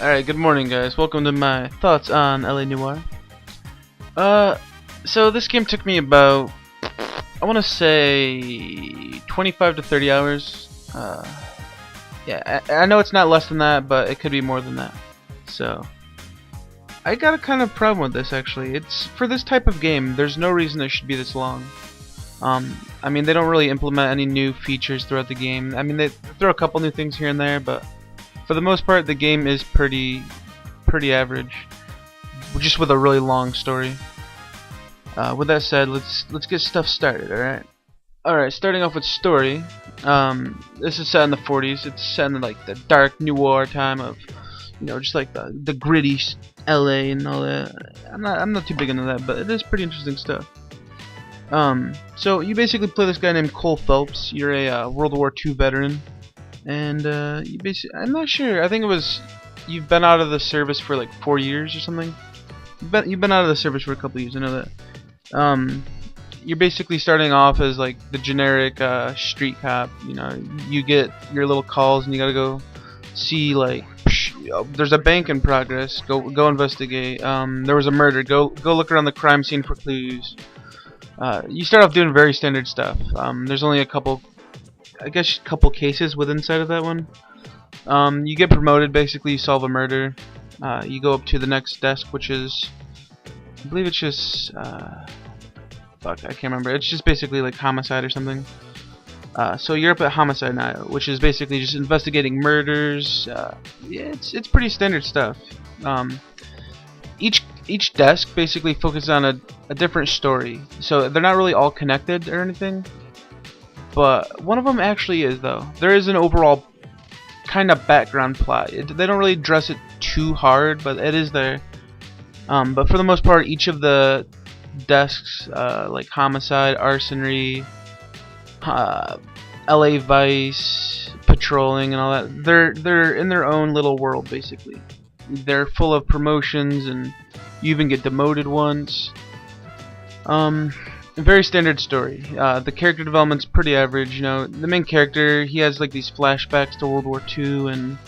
Alright, good morning guys. Welcome to my thoughts on LA Noire. So this game took me about, I want to say 25 to 30 hours. Yeah, I know it's not less than that, but it could be more than that. So, I got a kind of problem with this actually. It's, for this type of game, there's no reason it should be this long. I mean, they don't really implement any new features throughout the game. I mean, they throw a couple new things here and there, but for the most part, the game is pretty average, just with a really long story. With that said, let's get stuff started. Alright, starting off with story. This is set in the 40s. It's set in like the dark noir time of, you know, just like the gritty LA and all that. I'm not too big into that, but it is pretty interesting stuff. So you basically play this guy named Cole Phelps. You're a World War II veteran, and you basically, I'm not sure. I think it was, you've been out of the service for like 4 years or something. You've been out of the service for a couple years. I know that. You're basically starting off as like the generic street cop. You know, you get your little calls and you gotta go see like, there's a bank in progress. Go investigate. There was a murder. Go look around the crime scene for clues. You start off doing very standard stuff. There's only a couple cases within inside of that one. You get promoted. Basically, you solve a murder. You go up to the next desk, which is, I believe it's just, fuck, I can't remember. It's just basically like homicide or something. So you're up at homicide now, which is basically just investigating murders. Yeah, it's pretty standard stuff. Each desk basically focuses on a different story, so they're not really all connected or anything. But one of them actually is, though. There is an overall kind of background plot. They don't really address it too hard, but it is there. But for the most part, each of the desks, like homicide, arsonry, LA Vice, patrolling, and all that, they're in their own little world basically. They're full of promotions, and you even get demoted once. Very standard story. The character development's pretty average. You know, the main character, he has like these flashbacks to World War II, and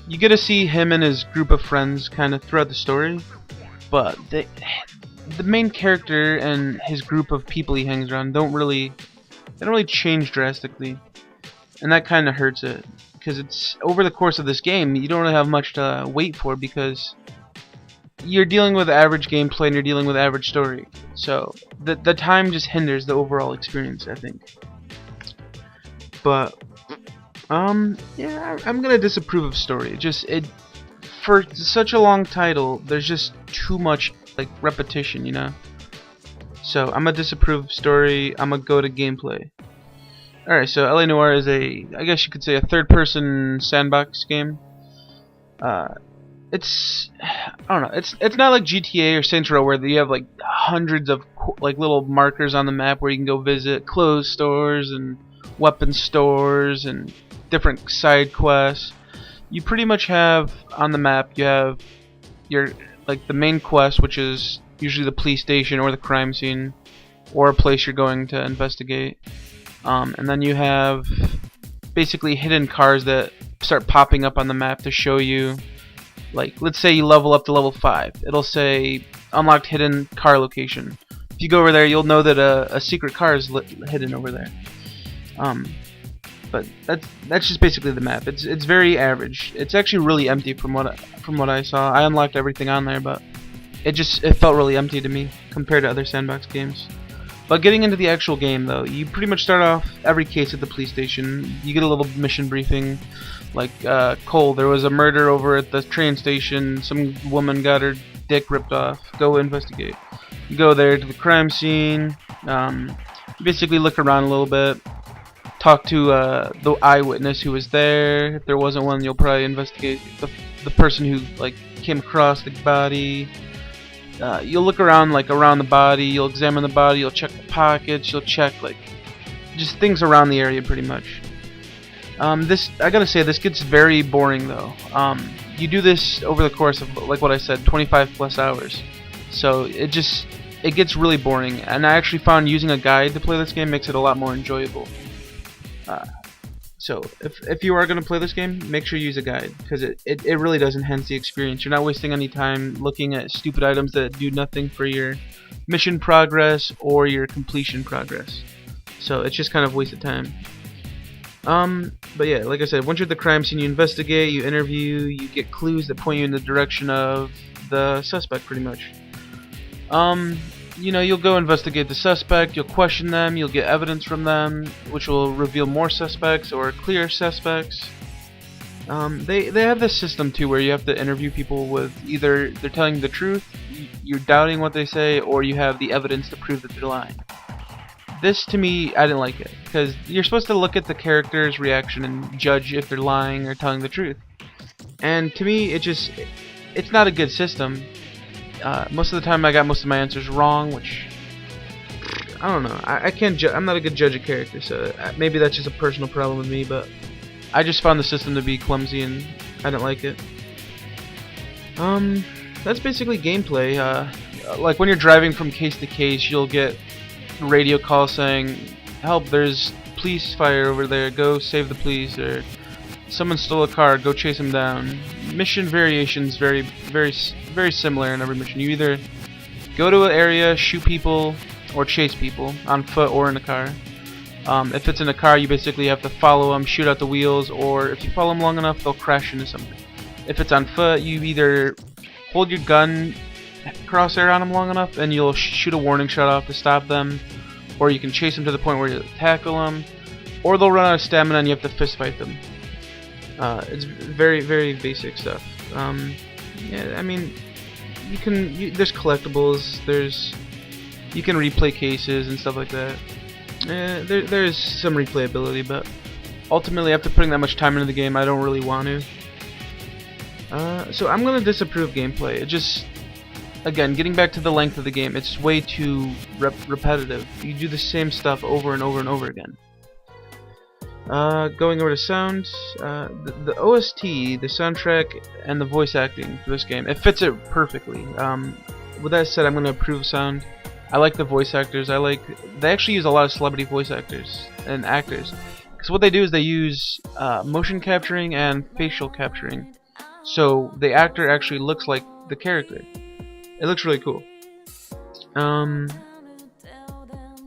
you get to see him and his group of friends kind of throughout the story. But the main character and his group of people he hangs around don't really change drastically, and that kind of hurts it. Because it's over the course of this game, you don't really have much to wait for, because you're dealing with average gameplay and you're dealing with average story. So the time just hinders the overall experience, I think. But yeah, I'm gonna disapprove of story. For such a long title, there's just too much like repetition, you know. So I'm gonna disapprove of story. I'm gonna go to gameplay. Alright, so LA Noire is I guess you could say, a third-person sandbox game. It's, I don't know, it's not like GTA or Saints Row where you have like hundreds of like little markers on the map where you can go visit clothes stores and weapon stores and different side quests. You pretty much have on the map, you have your, like, the main quest, which is usually the police station or the crime scene or a place you're going to investigate. And then you have basically hidden cars that start popping up on the map to show you, like, let's say you level up to level 5. It'll say unlocked hidden car location. If you go over there, you'll know that a secret car is hidden over there. But that's just basically the map. It's very average. It's actually really empty from what I saw. I unlocked everything on there, but it felt really empty to me compared to other sandbox games. But getting into the actual game, though, you pretty much start off every case at the police station. You get a little mission briefing, like, Cole, there was a murder over at the train station. Some woman got her dick ripped off. Go investigate. You go there to the crime scene. Basically look around a little bit. Talk to the eyewitness who was there. If there wasn't one, you'll probably investigate the person who like came across the body. You'll look around, like, around the body. You'll examine the body. You'll check the pockets. You'll check like just things around the area, pretty much. I gotta say, this gets very boring though. You do this over the course of, like what I said, 25 plus hours. So it gets really boring. And I actually found using a guide to play this game makes it a lot more enjoyable. So if you are going to play this game, make sure you use a guide, because it really does enhance the experience. You're not wasting any time looking at stupid items that do nothing for your mission progress or your completion progress. So it's just kind of wasted time. But yeah, like I said, once you're at the crime scene, you investigate, you interview, you get clues that point you in the direction of the suspect, pretty much. You know, you'll go investigate the suspect, you'll question them, you'll get evidence from them, which will reveal more suspects or clear suspects. They have this system too where you have to interview people with either they're telling the truth, you're doubting what they say, or you have the evidence to prove that they're lying. This, to me, I didn't like it, because you're supposed to look at the character's reaction and judge if they're lying or telling the truth. And to me, it's not a good system. Most of the time I got most of my answers wrong, which I don't know. I can't I'm not a good judge of character, so maybe that's just a personal problem with me, but I just found the system to be clumsy and I didn't like it. That's basically gameplay. Like when you're driving from case to case, you'll get radio calls saying, "Help, there's police fire over there, go save the police," or "Someone stole a car, go chase them down." Mission variations very similar in every mission. You either go to an area, shoot people, or chase people on foot or in a car. If it's in a car, you basically have to follow them, shoot out the wheels, or if you follow them long enough, they'll crash into something. If it's on foot, you either hold your gun crosshair on them long enough and you'll shoot a warning shot off to stop them, or you can chase them to the point where you tackle them, or they'll run out of stamina and you have to fist fight them. It's very basic stuff. Yeah, I mean, there's collectibles, you can replay cases and stuff like that. There's some replayability, but ultimately after putting that much time into the game, I don't really want to. So I'm gonna disapprove gameplay. It just, again, getting back to the length of the game, it's way too repetitive. You do the same stuff over and over and over again. Going over to sound, the OST, the soundtrack, and the voice acting for this game, it fits it perfectly. With that said, I'm going to approve sound. I like the voice actors. They actually use a lot of celebrity voice actors and actors, because what they do is they use motion capturing and facial capturing, so the actor actually looks like the character. It looks really cool.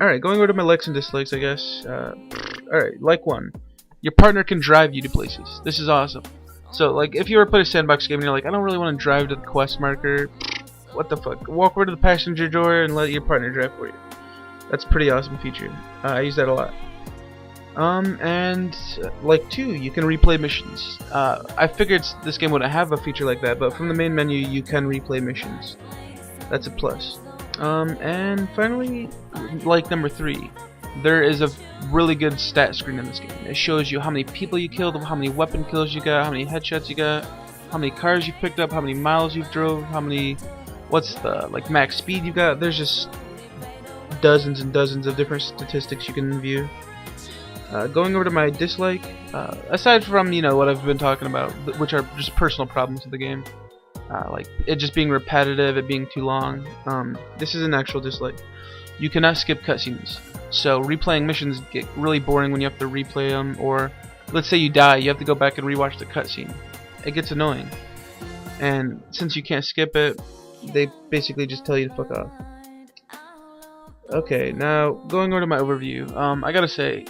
Alright, going over to my likes and dislikes, I guess. Alright, like 1. Your partner can drive you to places. This is awesome. So, like, if you ever play a sandbox game and you're like, I don't really want to drive to the quest marker, what the fuck? Walk over to the passenger door and let your partner drive for you. That's a pretty awesome feature. I use that a lot. And like 2, you can replay missions. I figured this game wouldn't have a feature like that, but from the main menu you can replay missions. That's a plus. And finally, like number 3, there is a really good stat screen in this game. It shows you how many people you killed, how many weapon kills you got, how many headshots you got, how many cars you picked up, how many miles you've drove, what's the max speed you got. There's just dozens and dozens of different statistics you can view. Going over to my dislike, aside from what I've been talking about, which are just personal problems with the game, like it just being repetitive, it being too long, this is an actual dislike. You cannot skip cutscenes, so replaying missions get really boring when you have to replay them, or let's say you die, you have to go back and rewatch the cutscene. It gets annoying, and since you can't skip it, they basically just tell you to fuck off. Okay, now going over to my overview, I gotta say,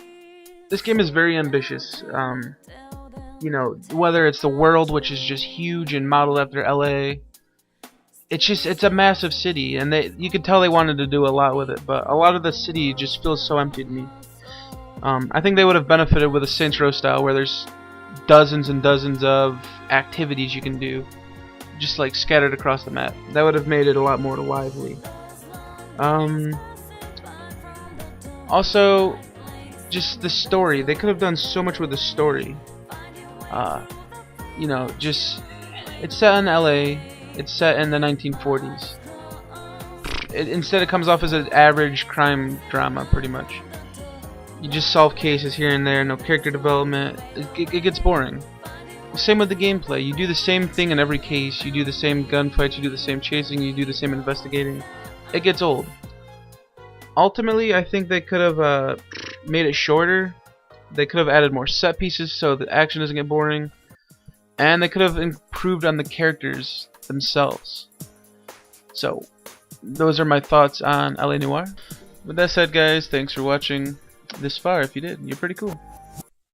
this game is very ambitious. Whether it's the world, which is just huge and modeled after LA, it's a massive city, and you can tell they wanted to do a lot with it, but a lot of the city just feels so empty to me. I think they would have benefited with a Saints Row style, where there's dozens and dozens of activities you can do, just like scattered across the map. That would have made it a lot more lively. Also, just the story. They could have done so much with the story. It's set in LA. It's set in the 1940s. Instead, it comes off as an average crime drama, pretty much. You just solve cases here and there, no character development. It gets boring. Same with the gameplay. You do the same thing in every case. You do the same gunfights. You do the same chasing. You do the same investigating. It gets old. Ultimately, I think they could have made it shorter, They could have added more set pieces so the action doesn't get boring, and they could have improved on the characters themselves. So those are my thoughts on LA Noire. With that said, guys, thanks for watching this far. If you did, you're pretty cool.